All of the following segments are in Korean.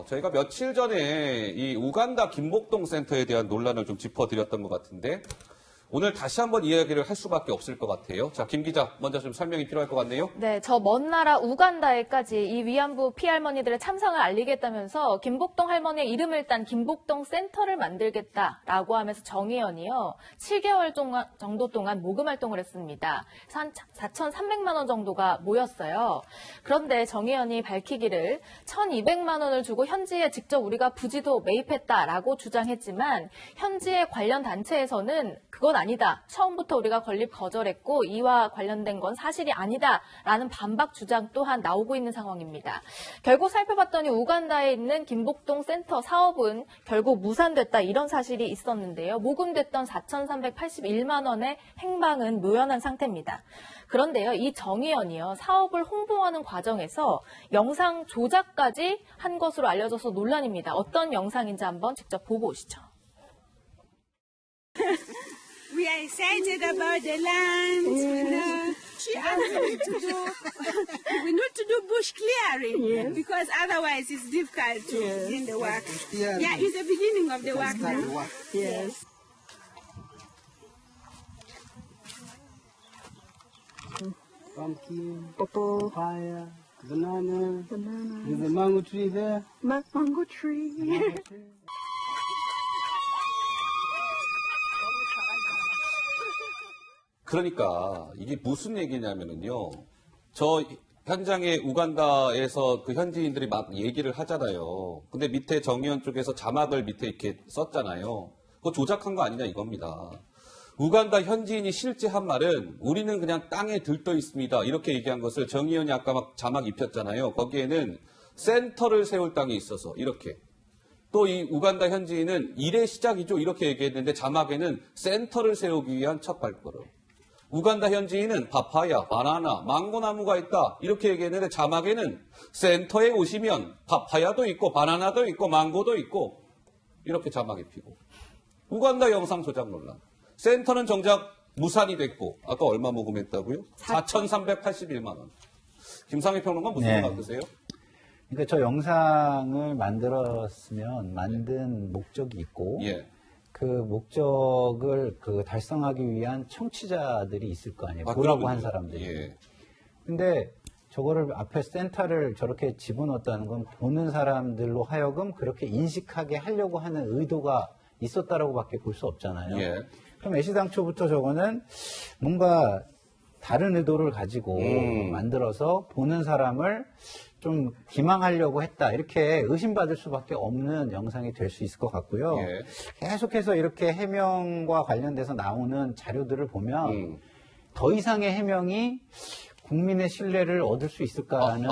저희가 며칠 전에 이 우간다 김복동 센터에 대한 논란을 좀 짚어드렸던 것 같은데 오늘 다시 한번 이야기를 할 수밖에 없을 것 같아요. 자, 김 기자, 먼저 좀 설명이 필요할 것 같네요. 네, 저 먼 나라 우간다에까지 이 위안부 피할머니들의 참상을 알리겠다면서 김복동 할머니의 이름을 딴 김복동 센터를 만들겠다라고 하면서 정의연이요. 7개월 정도 동안 모금 활동을 했습니다. 한 4,300만 원 정도가 모였어요. 그런데 정의연이 밝히기를 1,200만 원을 주고 현지에 직접 우리가 부지도 매입했다라고 주장했지만 현지의 관련 단체에서는 그건 아니다. 처음부터 우리가 건립 거절했고 이와 관련된 건 사실이 아니다라는 반박 주장 또한 나오고 있는 상황입니다. 결국 살펴봤더니 우간다에 있는 김복동 센터 사업은 결국 무산됐다 이런 사실이 있었는데요. 모금됐던 4,381만 원의 행방은 묘연한 상태입니다. 그런데요, 이 정의연이요, 사업을 홍보하는 과정에서 영상 조작까지 한 것으로 알려져서 논란입니다. 어떤 영상인지 한번 직접 보고 오시죠. We are excited about the land. We need to do bush clearing because otherwise it's difficult to begin the work. Yeah, it's the beginning of the work now. Yes. Pumpkin, Purple papaya, banana. There's a mango tree there. mango tree. 그러니까 이게 무슨 얘기냐면은요. 저 현장에 우간다에서 그 현지인들이 막 얘기를 하잖아요. 근데 밑에 정의연 쪽에서 자막을 밑에 이렇게 썼잖아요. 그거 조작한 거 아니냐 이겁니다. 우간다 현지인이 실제 한 말은 우리는 그냥 땅에 들떠 있습니다. 이렇게 얘기한 것을 정의연이 아까 막 자막 입혔잖아요. 거기에는 센터를 세울 땅이 있어서 이렇게. 또 이 우간다 현지인은 일의 시작이죠. 이렇게 얘기했는데 자막에는 센터를 세우기 위한 첫 발걸음. 우간다 현지인은 파파야, 바나나, 망고나무가 있다. 이렇게 얘기했는데 자막에는 센터에 오시면 파파야도 있고 바나나도 있고 망고도 있고 이렇게 자막이 피고. 우간다 영상 조작 논란. 센터는 정작 무산이 됐고 아까 얼마 모금했다고요? 4,381만 원. 김상희 평론가 무슨 생각 드세요? 그러니까 저 영상을 만들었으면 만든 목적이 있고 예. 그 목적을 달성하기 위한 청취자들이 있을 거 아니에요. 보라고 한 사람들이. 예. 근데 저거를 앞에 센터를 저렇게 집어넣었다는 건 보는 사람들로 하여금 그렇게 인식하게 하려고 하는 의도가 있었다라고밖에 볼 수 없잖아요. 예. 그럼 애시당초부터 저거는 뭔가 다른 의도를 가지고 만들어서 보는 사람을 좀 기망하려고 했다. 이렇게 의심받을 수밖에 없는 영상이 될 수 있을 것 같고요. 예. 계속해서 이렇게 해명과 관련돼서 나오는 자료들을 보면 더 이상의 해명이 국민의 신뢰를 얻을 수 있을까라는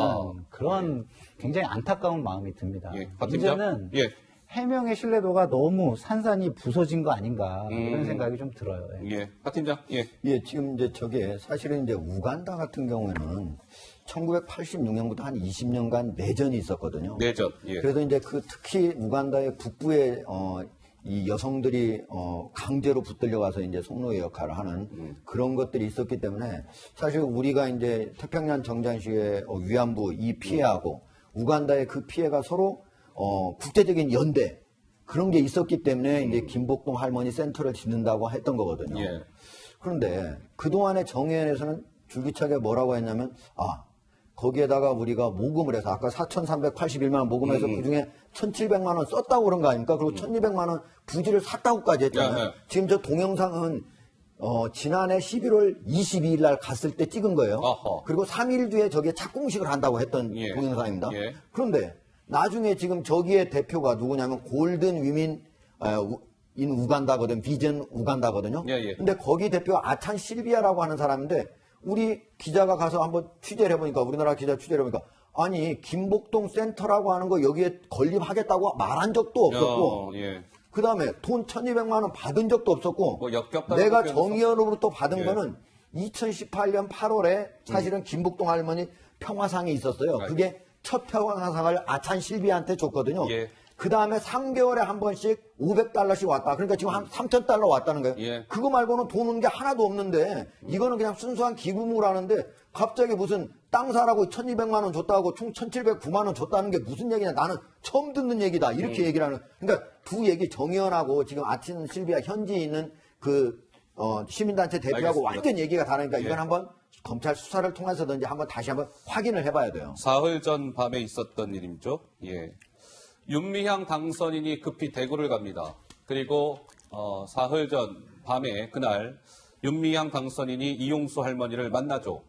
그런 굉장히 안타까운 마음이 듭니다. 예. 문제는 예. 해명의 신뢰도가 너무 산산이 부서진 거 아닌가 이런 생각이 좀 들어요. 예. 하 팀장. 예. 예, 지금 이제 저게 사실은 이제 우간다 같은 경우에는 1986년부터 한 20년간 내전이 있었거든요. 내전. 예. 그래서 이제 특히 우간다의 북부에 이 여성들이 강제로 붙들려 가서 이제 성노예 역할을 하는 그런 것들이 있었기 때문에 사실 우리가 이제 태평양 정전시의 위안부 이 피해하고 우간다의 그 피해가 서로 국제적인 연대 그런 게 있었기 때문에 이제 김복동 할머니 센터를 짓는다고 했던 거거든요. 예. 그런데 그동안의 정의연에서는 줄기차게 뭐라고 했냐면 거기에다가 우리가 모금을 해서 아까 4,381만 원 모금해서 그중에 1,700만 원 썼다고 그런 거 아닙니까? 그리고 1,200만 원 부지를 샀다고까지 했잖아요. 야. 지금 저 동영상은 지난해 11월 22일 날 갔을 때 찍은 거예요. 어허. 그리고 3일 뒤에 저기에 착공식을 한다고 했던 예. 동영상입니다. 예. 그런데 나중에 지금 저기의 대표가 누구냐면 골든 위민 인 우간다거든, 비전 우간다거든요. 예, 예. 근데 거기 대표가 아찬 실비아라고 하는 사람인데 우리 기자가 가서 한번 취재를 해보니까 우리나라 기자 취재를 해보니까 아니 김복동 센터라고 하는 거 여기에 건립하겠다고 말한 적도 없었고 예. 그 다음에 돈 1,200만 원 받은 적도 없었고 뭐 역겹다는 내가 표현을 정의연으로부터 받은 예. 거는 2018년 8월에 사실은 김복동 할머니 평화상이 있었어요. 그게 첫 평화상을 아찬 실비아한테 줬거든요. 예. 그 다음에 3개월에 한 번씩 $500씩 왔다. 그러니까 지금 한 $3,000 왔다는 거예요. 예. 그거 말고는 돈 오는 게 하나도 없는데 이거는 그냥 순수한 기부물 하는데 갑자기 무슨 땅 사라고 1,200만 원 줬다고 총 1,709만 원 줬다는 게 무슨 얘기냐. 나는 처음 듣는 얘기다. 이렇게 얘기를 하는. 그러니까 두 얘기 정의연하고 지금 아침 실비아 현지에 있는 시민단체 대표하고 알겠습니다. 완전 얘기가 다르니까 예. 이건 한번 검찰 수사를 통해서든지 다시 한번 확인을 해봐야 돼요. 사흘 전 밤에 있었던 일이죠. 예. 윤미향 당선인이 급히 대구를 갑니다. 그리고 사흘 전 밤에 그날 윤미향 당선인이 이용수 할머니를 만나죠.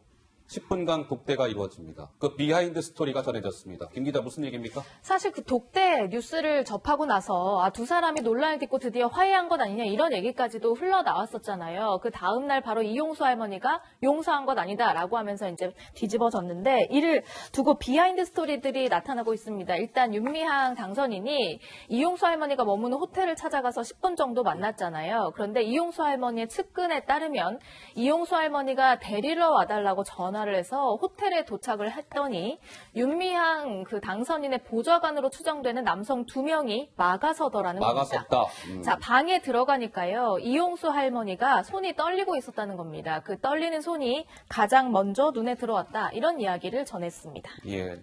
10분간 독대가 이루어집니다. 그 비하인드 스토리가 전해졌습니다. 김 기자 무슨 얘기입니까? 사실 그 독대 뉴스를 접하고 나서 두 사람이 논란을 딛고 드디어 화해한 것 아니냐 이런 얘기까지도 흘러나왔었잖아요. 그 다음 날 바로 이용수 할머니가 용서한 것 아니다라고 하면서 이제 뒤집어졌는데 이를 두고 비하인드 스토리들이 나타나고 있습니다. 일단 윤미향 당선인이 이용수 할머니가 머무는 호텔을 찾아가서 10분 정도 만났잖아요. 그런데 이용수 할머니의 측근에 따르면 이용수 할머니가 데리러 와달라고 전화를 해서 호텔에 도착을 했더니 윤미향 그 당선인의 보좌관으로 추정되는 남성 2명이 막아서더라는 겁니다. 막아섰다. 자, 방에 들어가니까요. 이용수 할머니가 손이 떨리고 있었다는 겁니다. 그 떨리는 손이 가장 먼저 눈에 들어왔다. 이런 이야기를 전했습니다. 예.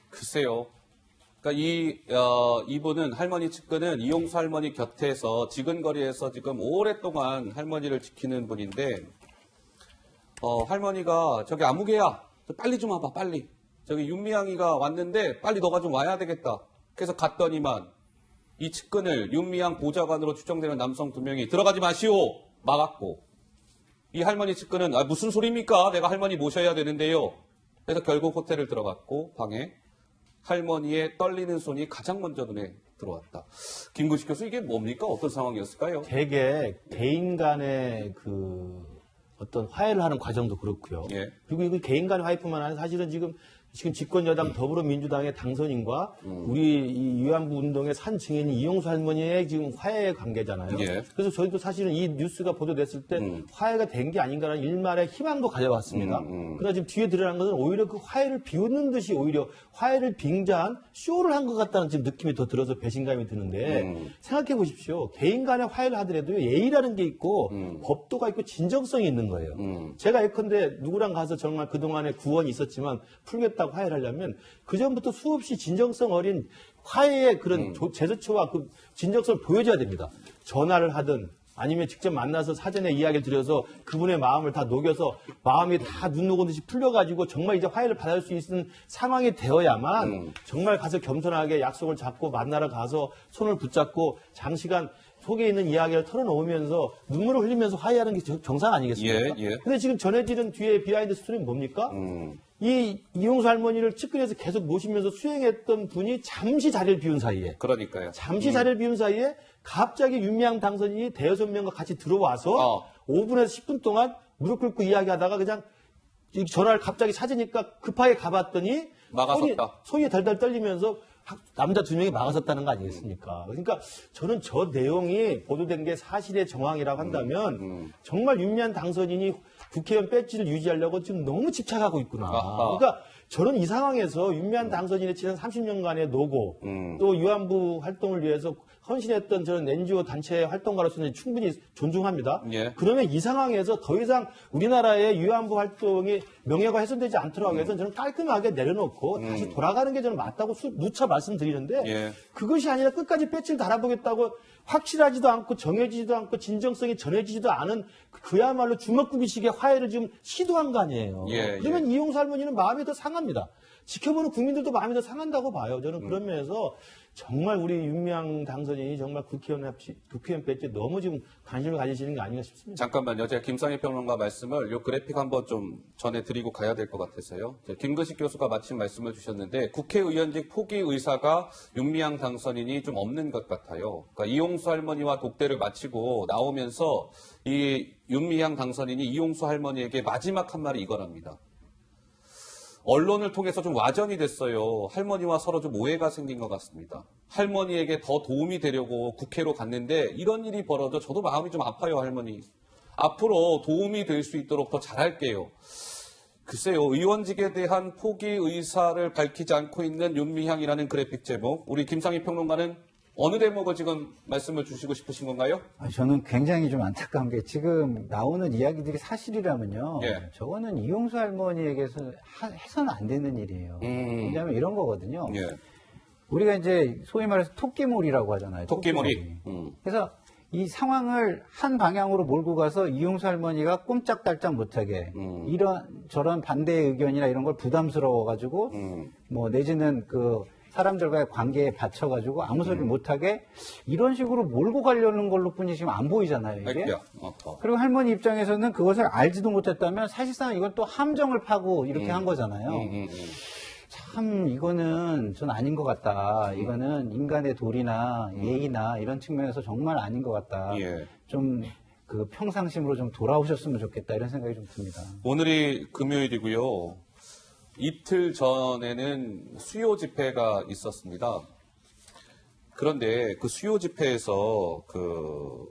글쎄요. 그러니까 이분은 할머니 측근은 이용수 할머니 곁에서 지근거리에서 지금 오랫동안 할머니를 지키는 분인데 할머니가 저기 아무개야 빨리 좀 와봐 빨리 저기 윤미향이가 왔는데 빨리 너가 좀 와야 되겠다. 그래서 갔더니만 이 측근을 윤미향 보좌관으로 추정되는 남성 2명이 들어가지 마시오 막았고 이 할머니 측근은 무슨 소리입니까? 내가 할머니 모셔야 되는데요. 그래서 결국 호텔을 들어갔고 방에 할머니의 떨리는 손이 가장 먼저 눈에 들어왔다. 김구식 교수 이게 뭡니까? 어떤 상황이었을까요? 되게 개인 간의 어떤 화해를 하는 과정도 그렇고요. 예. 그리고 이거 개인 간의 화해뿐만 아니라 사실은 지금 집권 여당 더불어민주당의 당선인과 우리 이 위안부 운동의 산 증인인 이용수 할머니의 지금 화해 관계잖아요. 예. 그래서 저희도 사실은 이 뉴스가 보도됐을 때 화해가 된 게 아닌가라는 일말의 희망도 가져왔습니다. 그러나 지금 뒤에 드러난 것은 오히려 그 화해를 비웃는 듯이 오히려 화해를 빙자한 쇼를 한 것 같다는 지금 느낌이 더 들어서 배신감이 드는데 생각해 보십시오. 개인 간의 화해를 하더라도 예의라는 게 있고 법도가 있고 진정성이 있는 거예요. 제가 예컨대 누구랑 가서 정말 그동안에 구원이 있었지만 풀겠다고 화해를 하려면 그전부터 수없이 진정성 어린 화해의 그런 제스처와 그 진정성을 보여줘야 됩니다. 전화를 하든 아니면 직접 만나서 사전에 이야기를 드려서 그분의 마음을 다 녹여서 마음이 다 눈 녹은 듯이 풀려가지고 정말 이제 화해를 받을 수 있는 상황이 되어야만 정말 가서 겸손하게 약속을 잡고 만나러 가서 손을 붙잡고 장시간 속에 있는 이야기를 털어놓으면서 눈물을 흘리면서 화해하는 게 정상 아니겠습니까? 예, 예. 근데 지금 전해지는 뒤에 비하인드 스토리는 뭡니까? 이 이용수 할머니를 측근에서 계속 모시면서 수행했던 분이 잠시 자리를 비운 사이에 그러니까요. 잠시 자리를 비운 사이에 갑자기 윤미향 당선인이 대여섯 명과 같이 들어와서 5분에서 10분 동안 무릎 꿇고 이야기하다가 그냥 전화를 갑자기 찾으니까 급하게 가봤더니 막아섰다. 손이 달달 떨리면서 남자 2명이 막아섰다는 거 아니겠습니까? 그러니까 저는 저 내용이 보도된 게 사실의 정황이라고 한다면 정말 윤미향 당선인이 국회의원 배지를 유지하려고 지금 너무 집착하고 있구나. 아하. 그러니까 저는 이 상황에서 윤미향 당선인의 지난 30년간의 노고 또 위안부 활동을 위해서 헌신했던 저는 NGO 단체 활동가로서는 충분히 존중합니다. 예. 그러면 이 상황에서 더 이상 우리나라의 위안부 활동이 명예가 훼손되지 않도록 하기 위해서는 저는 깔끔하게 내려놓고 다시 돌아가는 게 저는 맞다고 누차 말씀드리는데 예. 그것이 아니라 끝까지 배치를 달아보겠다고 확실하지도 않고 정해지지도 않고 진정성이 전해지지도 않은 그야말로 주먹구비식의 화해를 지금 시도한 거 아니에요. 예, 그러면 이용수 할머니는 마음이 더 상합니다. 지켜보는 국민들도 마음이 더 상한다고 봐요. 저는 그런 면에서 정말 우리 윤미향 당선인이 정말 국회의원 배지 너무 지금 관심을 가지시는 게 아닌가 싶습니다. 잠깐만요. 제가 김상희 평론가 말씀을 요 그래픽 한번 좀 전해드리고 가야 될 것 같아서요. 김근식 교수가 마침 말씀을 주셨는데 국회의원직 포기 의사가 윤미향 당선인이 좀 없는 것 같아요. 그러니까 이용수 할머니와 독대를 마치고 나오면서 이 윤미향 당선인이 이용수 할머니에게 마지막 한 말이 이거랍니다. 언론을 통해서 좀 와전이 됐어요. 할머니와 서로 좀 오해가 생긴 것 같습니다. 할머니에게 더 도움이 되려고 국회로 갔는데 이런 일이 벌어져 저도 마음이 좀 아파요, 할머니. 앞으로 도움이 될 수 있도록 더 잘할게요. 글쎄요, 의원직에 대한 포기 의사를 밝히지 않고 있는 윤미향이라는 그래픽 제목, 우리 김상희 평론가는 어느 대목을 지금 말씀을 주시고 싶으신 건가요? 저는 굉장히 좀 안타까운 게 지금 나오는 이야기들이 사실이라면요. 예. 저거는 이용수 할머니에게서 해서는 안 되는 일이에요. 왜냐하면 이런 거거든요. 예. 우리가 이제 소위 말해서 토끼몰이라고 하잖아요. 토끼몰이. 그래서 이 상황을 한 방향으로 몰고 가서 이용수 할머니가 꼼짝달짝 못하게 이런 저런 반대 의견이나 이런 걸 부담스러워가지고 뭐 내지는 그 사람들과의 관계에 받쳐가지고 아무 소리 못하게 이런 식으로 몰고 가려는 걸로 뿐이 지금 안 보이잖아요, 이게. 그리고 할머니 입장에서는 그것을 알지도 못했다면 사실상 이건 또 함정을 파고 이렇게 한 거잖아요. 참 이거는 전 아닌 것 같다. 이거는 인간의 도리나 예의나 이런 측면에서 정말 아닌 것 같다. 예. 좀 그 평상심으로 좀 돌아오셨으면 좋겠다 이런 생각이 좀 듭니다. 오늘이 금요일이고요. 이틀 전에는 수요 집회가 있었습니다. 그런데 그 수요 집회에서 그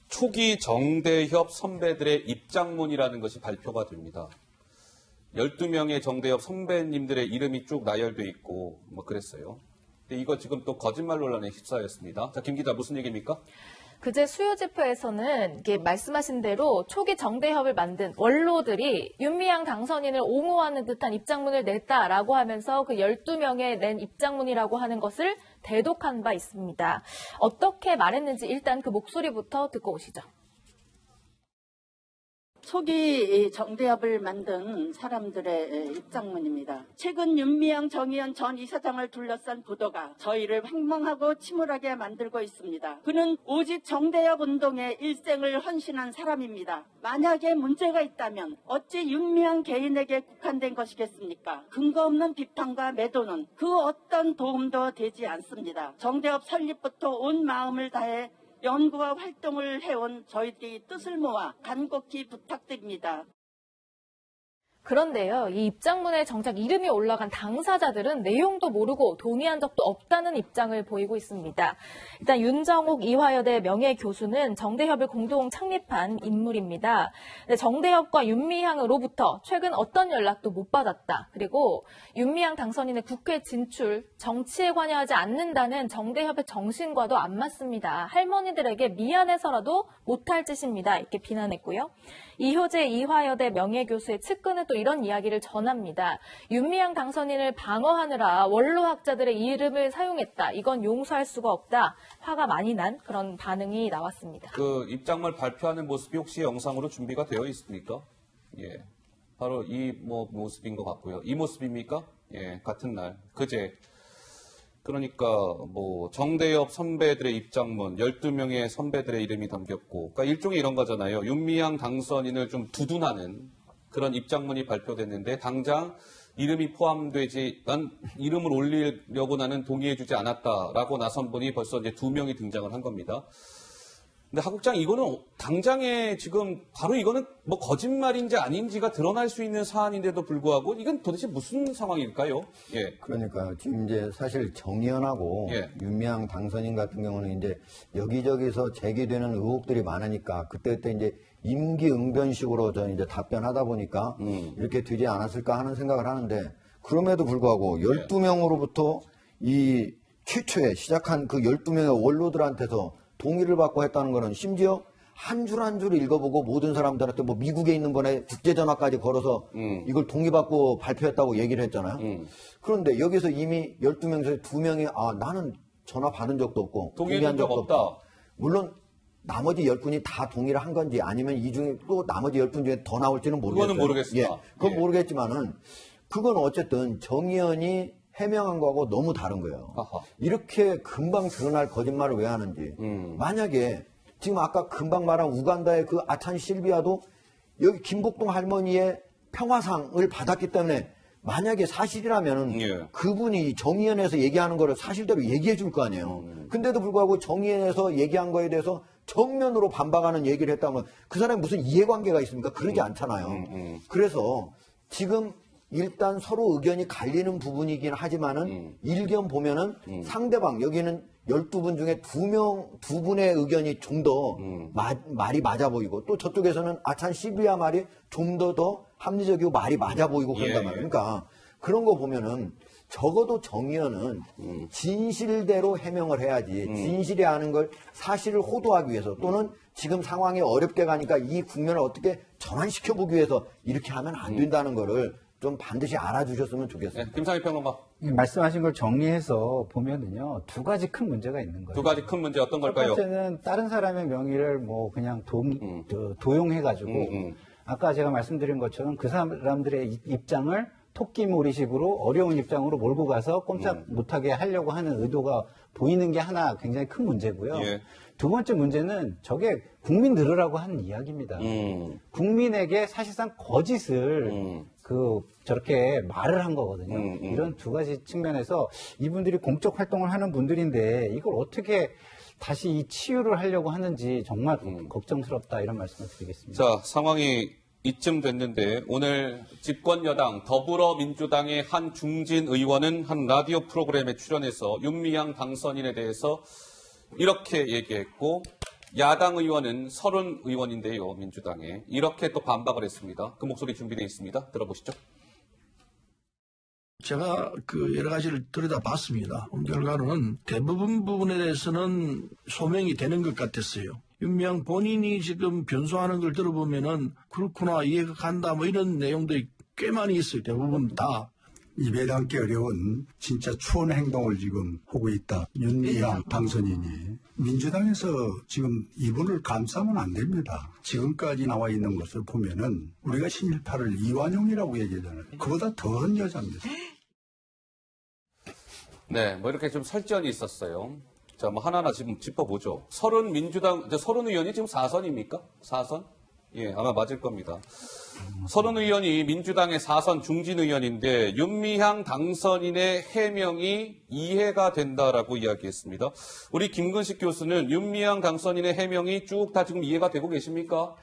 초기 정대협 선배들의 입장문이라는 것이 발표가 됩니다. 12명의 정대협 선배님들의 이름이 쭉 나열돼 있고 뭐 그랬어요. 근데 이거 지금 또 거짓말 논란에 휩싸였습니다. 자, 김 기자 무슨 얘기입니까? 그제 수요 집회에서는 이게 말씀하신 대로 초기 정대협을 만든 원로들이 윤미향 당선인을 옹호하는 듯한 입장문을 냈다라고 하면서 그 12명의 낸 입장문이라고 하는 것을 대독한 바 있습니다. 어떻게 말했는지 일단 그 목소리부터 듣고 오시죠. 초기 정대협을 만든 사람들의 입장문입니다. 최근 윤미향 정의연 전 이사장을 둘러싼 보도가 저희를 황망하고 침울하게 만들고 있습니다. 그는 오직 정대협 운동에 일생을 헌신한 사람입니다. 만약에 문제가 있다면 어찌 윤미향 개인에게 국한된 것이겠습니까? 근거 없는 비판과 매도는 그 어떤 도움도 되지 않습니다. 정대협 설립부터 온 마음을 다해 연구와 활동을 해온 저희들이 뜻을 모아 간곡히 부탁드립니다. 그런데요, 이 입장문에 정작 이름이 올라간 당사자들은 내용도 모르고 동의한 적도 없다는 입장을 보이고 있습니다. 일단 윤정옥 이화여대 명예교수는 정대협을 공동 창립한 인물입니다. 정대협과 윤미향으로부터 최근 어떤 연락도 못 받았다. 그리고 윤미향 당선인의 국회 진출, 정치에 관여하지 않는다는 정대협의 정신과도 안 맞습니다. 할머니들에게 미안해서라도 못할 짓입니다. 이렇게 비난했고요. 이효재 이화여대 명예교수의 측근은 또 이런 이야기를 전합니다. 윤미향 당선인을 방어하느라 원로학자들의 이름을 사용했다. 이건 용서할 수가 없다. 화가 많이 난 그런 반응이 나왔습니다. 그 입장문 발표하는 모습이 혹시 영상으로 준비가 되어 있습니까? 예. 바로 이 모습인 것 같고요. 이 모습입니까? 예, 같은 날. 그제. 그러니까 정대협 선배들의 입장문 12명의 선배들의 이름이 담겼고 그러니까 일종의 이런 거잖아요. 윤미향 당선인을 좀 두둔하는 그런 입장문이 발표됐는데 당장 이름이 포함되지 난 이름을 올리려고 나는 동의해주지 않았다라고 나선 분이 벌써 이제 2명이 등장을 한 겁니다. 근데 하국장 이거는 당장에 지금 바로 이거는 거짓말인지 아닌지가 드러날 수 있는 사안인데도 불구하고 이건 도대체 무슨 상황일까요? 예. 그러니까 지금 이제 사실 정의연하고 예. 윤미향 당선인 같은 경우는 이제 여기저기서 제기되는 의혹들이 많으니까 그때 이제 임기응변식으로 저는 이제 답변하다 보니까 이렇게 되지 않았을까 하는 생각을 하는데 그럼에도 불구하고 12명으로부터 이 최초에 시작한 그 12명의 원로들한테서 동의를 받고 했다는 거는 심지어 한 줄 한 줄 읽어보고 모든 사람들한테 미국에 있는 거네 국제전화까지 걸어서 이걸 동의받고 발표했다고 얘기를 했잖아요. 그런데 여기서 이미 12명 중에 2명이 나는 전화 받은 적도 없고 동의한 적 없다. 물론 나머지 10분이 다 동의를 한 건지 아니면 이 중에 또 나머지 10분 중에 더 나올지는 모르겠어요. 그거는 모르겠습니다. 예, 그건 예. 모르겠지만은 그건 어쨌든 정의연이 해명한 거하고 너무 다른 거예요. 아하. 이렇게 금방 드러날 거짓말을 왜 하는지. 만약에 지금 아까 금방 말한 우간다의 그 아찬 실비아도 여기 김복동 할머니의 평화상을 받았기 때문에 만약에 사실이라면 예. 그분이 정의연에서 얘기하는 거를 사실대로 얘기해 줄 거 아니에요. 근데도 불구하고 정의연에서 얘기한 거에 대해서 정면으로 반박하는 얘기를 했다면 그 사람이 무슨 이해관계가 있습니까? 그러지 않잖아요. 그래서 지금 일단 서로 의견이 갈리는 부분이긴 하지만은 일견 보면은 상대방 여기는 12분 중에 두 분의 의견이 좀 더 말이 맞아 보이고 또 저쪽에서는 아찬 시비야 말이 좀 더 합리적이고 말이 맞아 보이고 그런단 예. 말이에요. 그러니까 그런 거 보면은 적어도 정의연은 진실대로 해명을 해야지 진실이 아는 걸 사실을 호도하기 위해서 또는 지금 상황이 어렵게 가니까 이 국면을 어떻게 전환시켜보기 위해서 이렇게 하면 안 된다는 거를 좀 반드시 알아주셨으면 좋겠습니다. 네, 김상희 평론가. 말씀하신 걸 정리해서 보면은요, 두 가지 큰 문제가 있는 거예요. 두 가지 큰 문제 어떤 첫 걸까요? 번째는 다른 사람의 명의를 뭐 그냥 도용해가지고 아까 제가 말씀드린 것처럼 그 사람들의 입장을 토끼몰이식으로 어려운 입장으로 몰고 가서 꼼짝 못하게 하려고 하는 의도가 보이는 게 하나 굉장히 큰 문제고요. 예. 두 번째 문제는 저게 국민 들으라고 하는 이야기입니다. 국민에게 사실상 거짓을 저렇게 말을 한 거거든요. 이런 두 가지 측면에서 이분들이 공적 활동을 하는 분들인데 이걸 어떻게 다시 이 치유를 하려고 하는지 정말 걱정스럽다 이런 말씀을 드리겠습니다. 자, 상황이 이쯤 됐는데 오늘 집권 여당 더불어민주당의 한 중진 의원은 한 라디오 프로그램에 출연해서 윤미향 당선인에 대해서 이렇게 얘기했고 야당 의원은 서른 의원인데요, 민주당에 이렇게 또 반박을 했습니다. 그 목소리 준비되어 있습니다. 들어보시죠. 제가 그 여러 가지를 들여다봤습니다. 본 결과로는 대부분 부분에 대해서는 소명이 되는 것 같았어요. 윤미향 본인이 지금 변소하는 걸 들어보면은 그렇구나 이해가 간다 뭐 이런 내용들이 꽤 많이 있어요. 대부분 다. 입에 담기 어려운 진짜 추운 행동을 지금 하고 있다. 윤미향 당선인이. 민주당에서 지금 이분을 감싸면 안 됩니다. 지금까지 나와 있는 것을 보면은 우리가 친일파를 이완용이라고 얘기하잖아요. 그보다 더한 여자입니다. 네, 뭐 이렇게 좀 설전이 있었어요. 자, 뭐 하나하나 지금 짚어보죠. 서른 의원이 지금 4선입니까? 4선? 예, 아마 맞을 겁니다. 서른 의원이 민주당의 4선 중진 의원인데 윤미향 당선인의 해명이 이해가 된다라고 이야기했습니다. 우리 김근식 교수는 윤미향 당선인의 해명이 쭉 다 지금 이해가 되고 계십니까?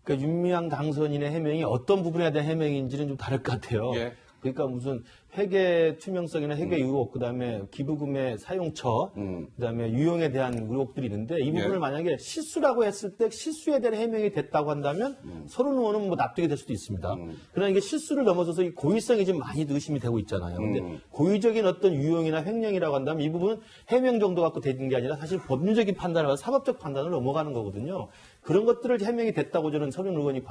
그러니까 윤미향 당선인의 해명이 어떤 부분에 대한 해명인지는 좀 다를 것 같아요. 예. 그러니까 무슨 회계 투명성이나 회계 의혹, 그다음에 기부금의 사용처, 그다음에 유용에 대한 의혹들이 있는데 이 부분을 예. 만약에 실수라고 했을 때 실수에 대한 해명이 됐다고 한다면 서른 의원은 뭐 납득이 될 수도 있습니다. 그러나 이게 실수를 넘어서서 이 고의성이 좀 많이 의심이 되고 있잖아요. 근데 고의적인 어떤 유용이나 횡령이라고 한다면 이 부분은 해명 정도 갖고 되는 게 아니라 사실 법률적인 판단을 사법적 판단을 넘어가는 거거든요. 그런 것들을 해명이 됐다고 저는 서른 의원이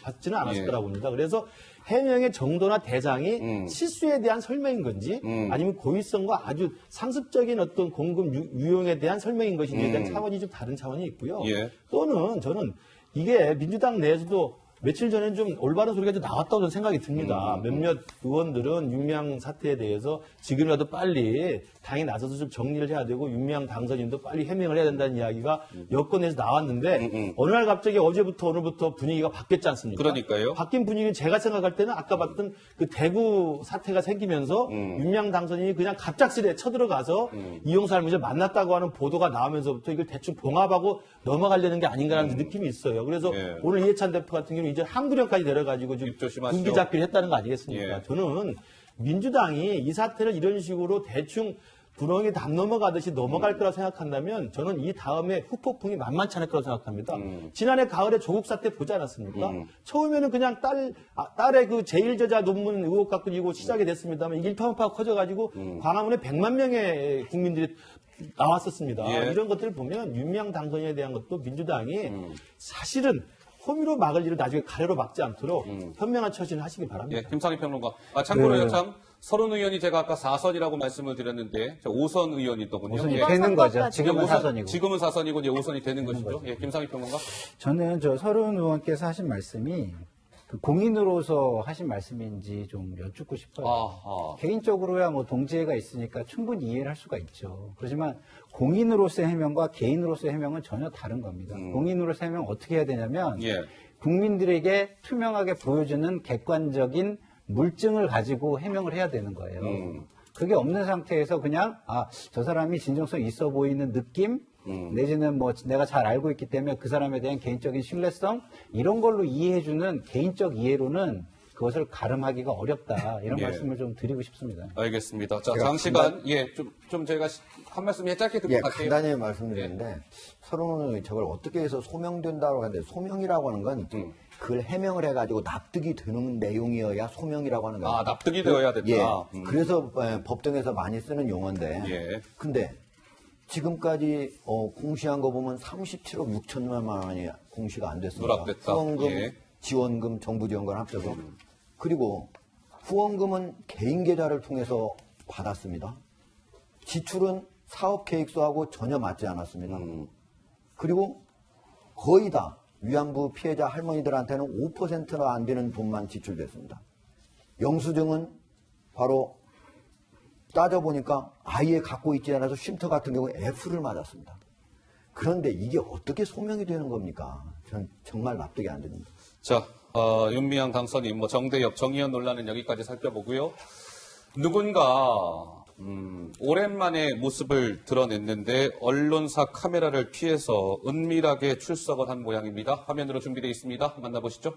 받지는 않았을 예. 거라고 봅니다. 그래서 해명의 정도나 대상이 실수에 대한 설명인 건지 아니면 고의성과 아주 상습적인 어떤 공급 유용에 대한 설명인 것인지에 대한 차원이 좀 다른 차원이 있고요. 예. 또는 저는 이게 민주당 내에서도 며칠 전에 좀 올바른 소리가 좀 나왔다고 저는 생각이 듭니다. 몇몇 의원들은 윤미향 사태에 대해서 지금이라도 빨리 당이 나서서 좀 정리를 해야 되고 윤미향 당선인도 빨리 해명을 해야 된다는 이야기가 여권에서 나왔는데 어느 날 갑자기 어제부터 오늘부터 분위기가 바뀌었지 않습니까? 그러니까요. 바뀐 분위기는 제가 생각할 때는 아까 봤던 그 대구 사태가 생기면서 윤미향 당선인이 그냥 갑작스레 쳐들어가서 이용수 할머니를 만났다고 하는 보도가 나오면서부터 이걸 대충 봉합하고 넘어가려는 게 아닌가라는 느낌이 있어요. 그래서 예. 오늘 이해찬 대표 같은 경우는 이제 한두령까지 내려가지고 지금 입 조심하시오. 군기잡기를 했다는 거 아니겠습니까? 예. 저는 민주당이 이 사태를 이런 식으로 대충 구렁이 담 넘어가듯이 넘어갈 거라고 생각한다면 저는 이 다음에 후폭풍이 만만치 않을 거라고 생각합니다. 지난해 가을에 조국 사태 보지 않았습니까? 처음에는 그냥 딸의 그 제1저자 논문 의혹 갖고 이거 시작이 됐습니다만 이게 일파만파가 커져가지고 광화문에 100만 명의 국민들이 나왔었습니다. 예. 이런 것들을 보면 윤미향 당선인에 대한 것도 민주당이 사실은 호미로 막을 일을 나중에 가래로 막지 않도록 현명한 처신을 하시기 바랍니다. 예, 김상희 평론가. 참고로요, 네. 참 서른 의원이 제가 아까 4선이라고 말씀을 드렸는데 5선 의원이 있더군요. 5선이 예. 되는 거죠. 지금은 오선- 4선이고. 지금은 4선이고 이제 5선이 되는 것이죠. 예, 김상희 평론가. 저는 저 서른 의원께서 하신 말씀이 그 공인으로서 하신 말씀인지 좀 여쭙고 싶어요. 아하. 개인적으로야 뭐 동지애가 있으니까 충분히 이해를 할 수가 있죠. 그렇지만 공인으로서의 해명과 개인으로서의 해명은 전혀 다른 겁니다. 공인으로서의 해명 어떻게 해야 되냐면 예. 국민들에게 투명하게 보여주는 객관적인 물증을 가지고 해명을 해야 되는 거예요. 그게 없는 상태에서 그냥 저 사람이 진정성 있어 보이는 느낌 내지는 뭐 내가 잘 알고 있기 때문에 그 사람에 대한 개인적인 신뢰성 이런 걸로 이해해주는 개인적 이해로는 그것을 가름하기가 어렵다 이런 예. 말씀을 좀 드리고 싶습니다. 알겠습니다. 자, 제가 장시간, 좀 저희가 한 말씀 짧게 듣고 예, 갈게요. 간단히 말씀드리는데 서로는 저걸 어떻게 해서 소명된다고 하는데 소명이라고 하는 건 그걸 해명을 해가지고 납득이 되는 내용이어야 소명이라고 하는 거예요. 아, 납득이 되어야 된다. 예. 그래서 법정에서 많이 쓰는 용어인데. 예. 근데 지금까지 공시한 거 보면 37억 6천만 원이 공시가 안 됐습니다. 누락됐다. 후원금, 예. 지원금, 정부 지원금 합쳐서. 그리고 후원금은 개인 계좌를 통해서 받았습니다. 지출은 사업 계획서하고 전혀 맞지 않았습니다. 그리고 거의 다 위안부 피해자 할머니들한테는 5%나 안 되는 돈만 지출됐습니다. 영수증은 바로 따져보니까 아예 갖고 있지 않아서 쉼터 같은 경우에 F를 맞았습니다. 그런데 이게 어떻게 소명이 되는 겁니까? 전 정말 납득이 안 됩니다. 자, 윤미향 당선인, 정대협, 정의연 논란은 여기까지 살펴보고요. 누군가 오랜만에 모습을 드러냈는데 언론사 카메라를 피해서 은밀하게 출석을 한 모양입니다. 화면으로 준비되어 있습니다. 만나보시죠.